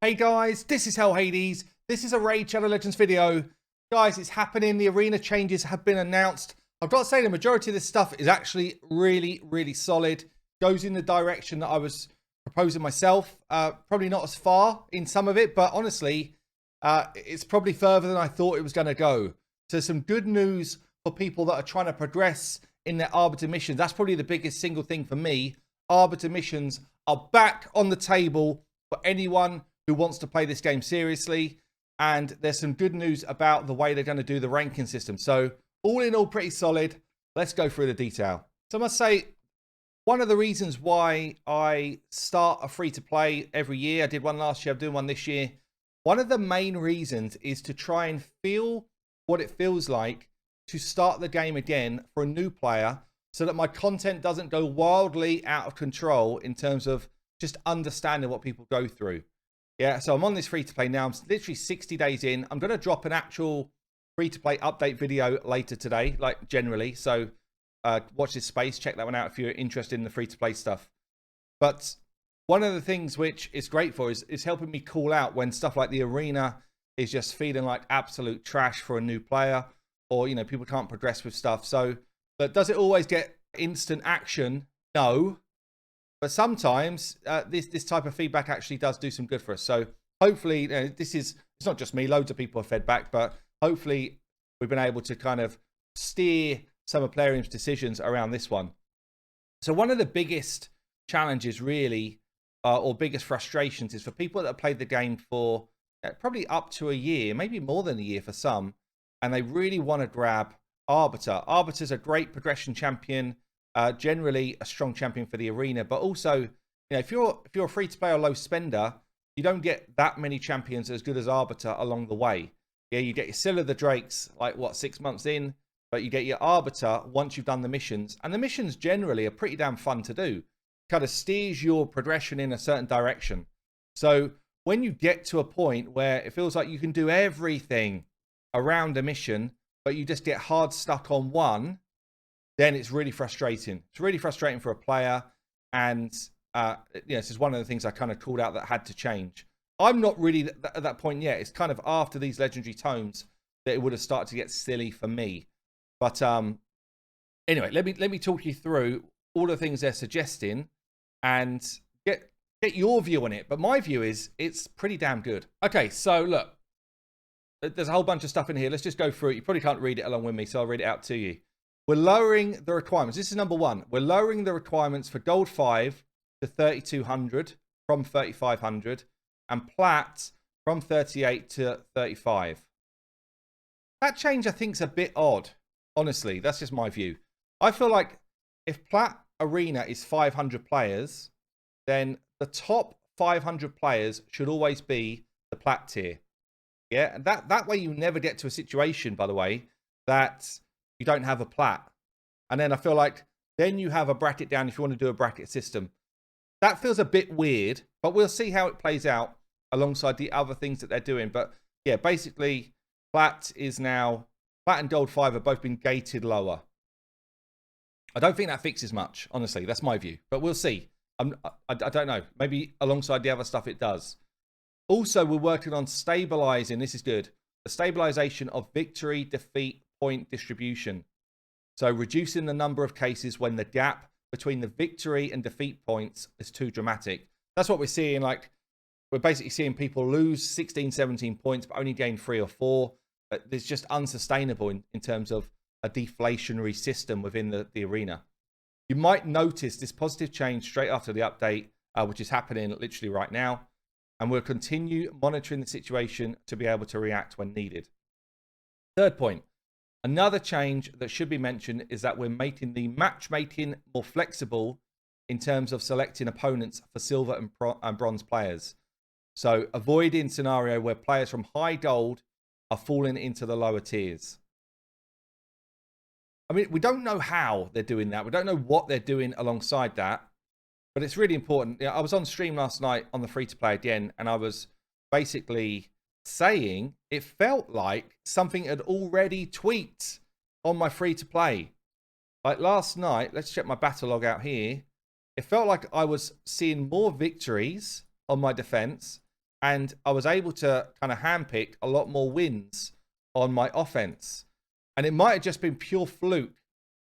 Hey guys, this is Hell Hades. This is a Raid Shadow Legends video. Guys, it's happening. The arena changes have been announced. I've got to say the majority of this stuff is actually really solid. Goes in the direction that I was proposing myself. Probably not as far in some of it, but honestly, it's probably further than I thought it was going to go. So some good news for people that are trying to progress in their Arbiter missions. That's probably the biggest single thing for me. Arbiter missions are back on the table for anyone who wants to play this game seriously. And there's some good news about the way they're going to do the ranking system. So all in all, pretty solid. Let's go through the detail. So I must say, one of the reasons why I start a free-to-play every year, I did one last year, I'm doing one this year. One of the main reasons is to try and feel what it feels like to start the game again for a new player, so that my content doesn't go wildly out of control in terms of just understanding what people go through. Yeah, so I'm on this free-to-play now. I'm literally 60 days in. I'm going to drop an actual free-to-play update video later today, like generally. So watch this space. Check that one out if you're interested in the free-to-play stuff. But one of the things which is great for is helping me call out when stuff like the arena is just feeling like absolute trash for a new player, or, you know, people can't progress with stuff. So, but does it always get instant action? No. But sometimes this type of feedback actually does do some good for us. So hopefully, it's not just me, loads of people have fed back, but hopefully we've been able to kind of steer some of Plarium's decisions around this one. So one of the biggest challenges really, or biggest frustrations, is for people that have played the game for probably up to a year, maybe more than a year for some, and they really want to grab Arbiter. Arbiter's a great progression champion. Generally a strong champion for the arena, but also, you know, if you're a free to play or low spender, you don't get that many champions as good as Arbiter along the way. Yeah, you get your Scylla the Drakes like what, 6 months in, but you get your Arbiter once you've done the missions, and the missions generally are pretty damn fun to do. Kind of steers your progression in a certain direction. So when you get to a point where it feels like you can do everything around a mission, but you just get hard stuck on one, then it's really frustrating. It's really frustrating for a player. And this is one of the things I kind of called out that had to change. I'm not really at that point yet. It's kind of after these legendary tomes that it would have started to get silly for me. But anyway, let me talk you through all the things they're suggesting and get your view on it. But my view is it's pretty damn good. Okay, so look, there's a whole bunch of stuff in here. Let's just go through it. You probably can't read it along with me, so I'll read it out to you. We're lowering the requirements. This is number one. We're lowering the requirements for Gold 5 to 3,200 from 3,500, and Plat from 38 to 35. That change, I think, is a bit odd. Honestly, that's just my view. I feel like if Plat Arena is 500 players, then the top 500 players should always be the Plat tier. Yeah, and that way you never get to a situation, by the way, that you don't have a Plat. And then I feel like then you have a bracket down if you want to do a bracket system. That feels a bit weird, but we'll see how it plays out alongside the other things that they're doing. But yeah, basically Plat and Gold 5 have both been gated lower. I don't think that fixes much, honestly. That's my view, but we'll see. I don't know. Maybe alongside the other stuff it does. Also, we're working on stabilizing, this is good, the stabilization of victory, defeat, point distribution. So reducing the number of cases when the gap between the victory and defeat points is too dramatic. That's what we're seeing. Like, we're basically seeing people lose 16, 17 points, but only gain 3 or 4. It's just unsustainable in terms of a deflationary system within the arena. You might notice this positive change straight after the update, which is happening literally right now. And we'll continue monitoring the situation to be able to react when needed. Third point. Another change that should be mentioned is that we're making the matchmaking more flexible in terms of selecting opponents for silver and bronze players. So avoiding scenario where players from high gold are falling into the lower tiers. I mean, we don't know how they're doing that. We don't know what they're doing alongside that, but it's really important. I was on stream last night on the free-to-play again, and I was basically saying it felt like something had already tweaked on my free-to-play. Like last night, let's check my battle log out here. It felt like I was seeing more victories on my defense and I was able to kind of handpick a lot more wins on my offense. And it might have just been pure fluke.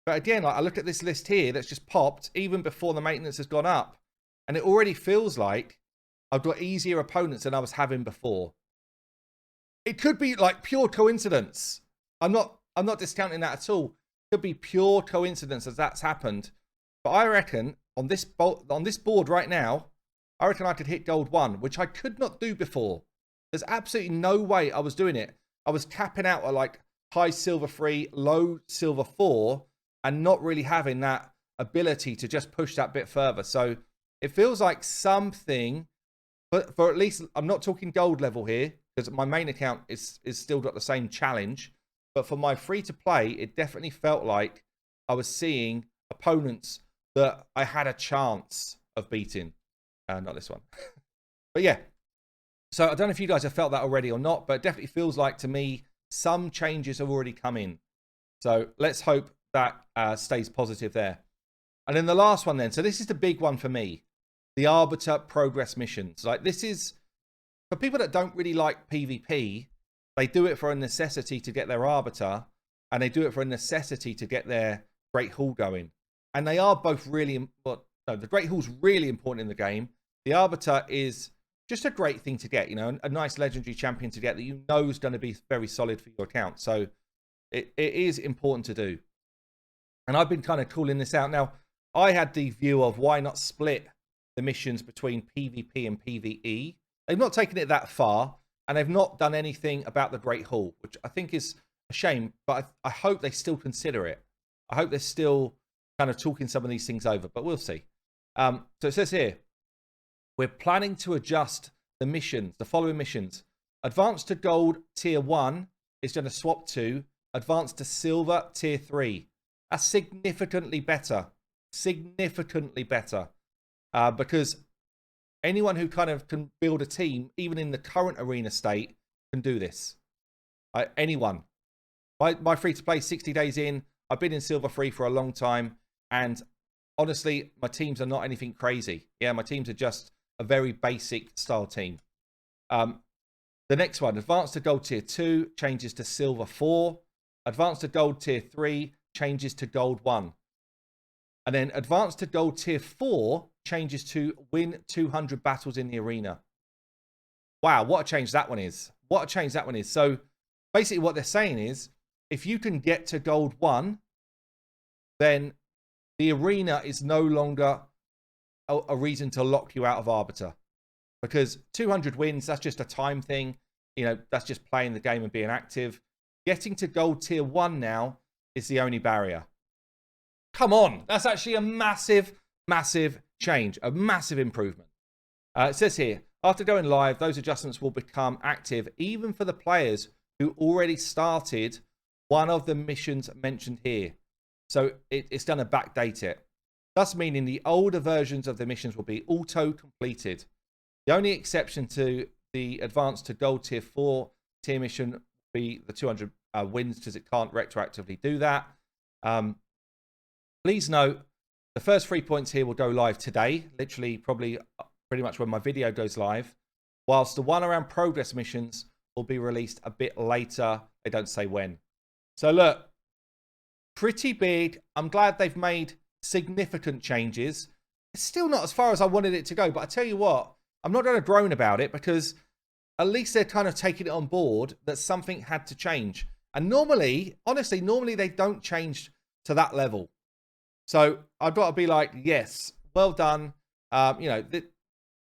But again, like I look at this list here that's just popped even before the maintenance has gone up, and it already feels like I've got easier opponents than I was having before. It could be like pure coincidence. I'm not discounting that at all. It could be pure coincidence as that's happened. But I reckon on this board right now, I reckon I could hit gold 1, which I could not do before. There's absolutely no way I was doing it. I was capping out at like high silver 3, low silver 4, and not really having that ability to just push that bit further. So it feels like something, but for at least, I'm not talking gold level here, because my main account is still got the same challenge. But for my free to play, it definitely felt like I was seeing opponents that I had a chance of beating. Not this one. But yeah. So I don't know if you guys have felt that already or not, but it definitely feels like to me some changes have already come in. So let's hope that stays positive there. And then the last one then. So this is the big one for me. The Arbiter progress missions. Like this is, for people that don't really like PvP, they do it for a necessity to get their Arbiter, and they do it for a necessity to get their Great Hall going. And they are both really, well, no, the Great Hall's really important in the game. The Arbiter is just a great thing to get, you know, a nice legendary champion to get that you know is going to be very solid for your account. So it is important to do. And I've been kind of calling this out. Now, I had the view of why not split the missions between PvP and PvE. They've not taken it that far, and they've not done anything about the Great Hall, which I think is a shame, but I hope they still consider it. I hope they're still kind of talking some of these things over, but we'll see. So it says here, we're planning to adjust the missions, the following missions. Advanced to Gold Tier 1 is going to swap to Advanced to Silver Tier 3. That's significantly better. Significantly better. Because anyone who kind of can build a team, even in the current arena state, can do this. Anyone. My free-to-play 60 days in, I've been in Silver 3 for a long time, and honestly, my teams are not anything crazy. Yeah, my teams are just a very basic style team. The next one, Advanced to Gold Tier 2 changes to Silver 4. Advanced to Gold Tier 3 changes to Gold 1. And then Advanced to Gold Tier 4 changes to win 200 battles in the arena. Wow, what a change that one is. What a change that one is. So basically what they're saying is, if you can get to Gold 1, then the arena is no longer a reason to lock you out of Arbiter. Because 200 wins, that's just a time thing. You know, that's just playing the game and being active. Getting to Gold Tier 1 now is the only barrier. Come on. That's actually a massive, massive change. A massive improvement. It says here, after going live, those adjustments will become active even for the players who already started one of the missions mentioned here. So it's going to backdate it. Thus meaning the older versions of the missions will be auto-completed. The only exception to the Advanced to Gold Tier 4 tier mission will be the 200 wins, because it can't retroactively do that. Please note, the first 3 points here will go live today, literally probably pretty much when my video goes live, whilst the one around progress missions will be released a bit later. They don't say when. So look, pretty big. I'm glad they've made significant changes. It's still not as far as I wanted it to go, but I tell you what, I'm not going to groan about it, because at least they're kind of taking it on board that something had to change. And normally, honestly, normally they don't change to that level. So I've got to be like, yes, well done. You know,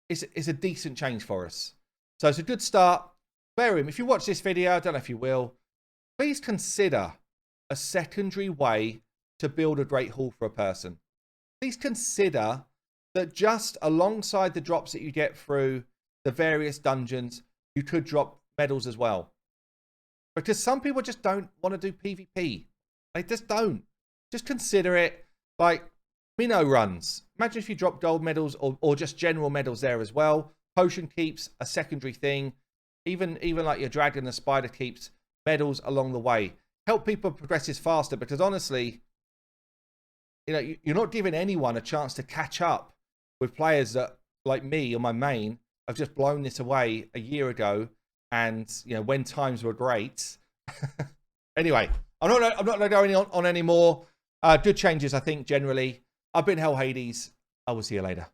it's a decent change for us. So it's a good start. Bear in, if you watch this video, I don't know if you will, please consider a secondary way to build a Great Hall for a person. Please consider that just alongside the drops that you get through the various dungeons, you could drop medals as well. Because some people just don't want to do PvP. They just don't. Just consider it like minnow runs. Imagine if you drop gold medals or just general medals there as well. Potion keeps a secondary thing. Even like your dragon and spider keeps medals along the way. Help people progress this faster, because honestly, you know, you're not giving anyone a chance to catch up with players that, like me on my main, have just blown this away a year ago, and you know, when times were great. Anyway, I'm not going on anymore. Good changes, I think, generally. I've been Hell Hades. I will see you later.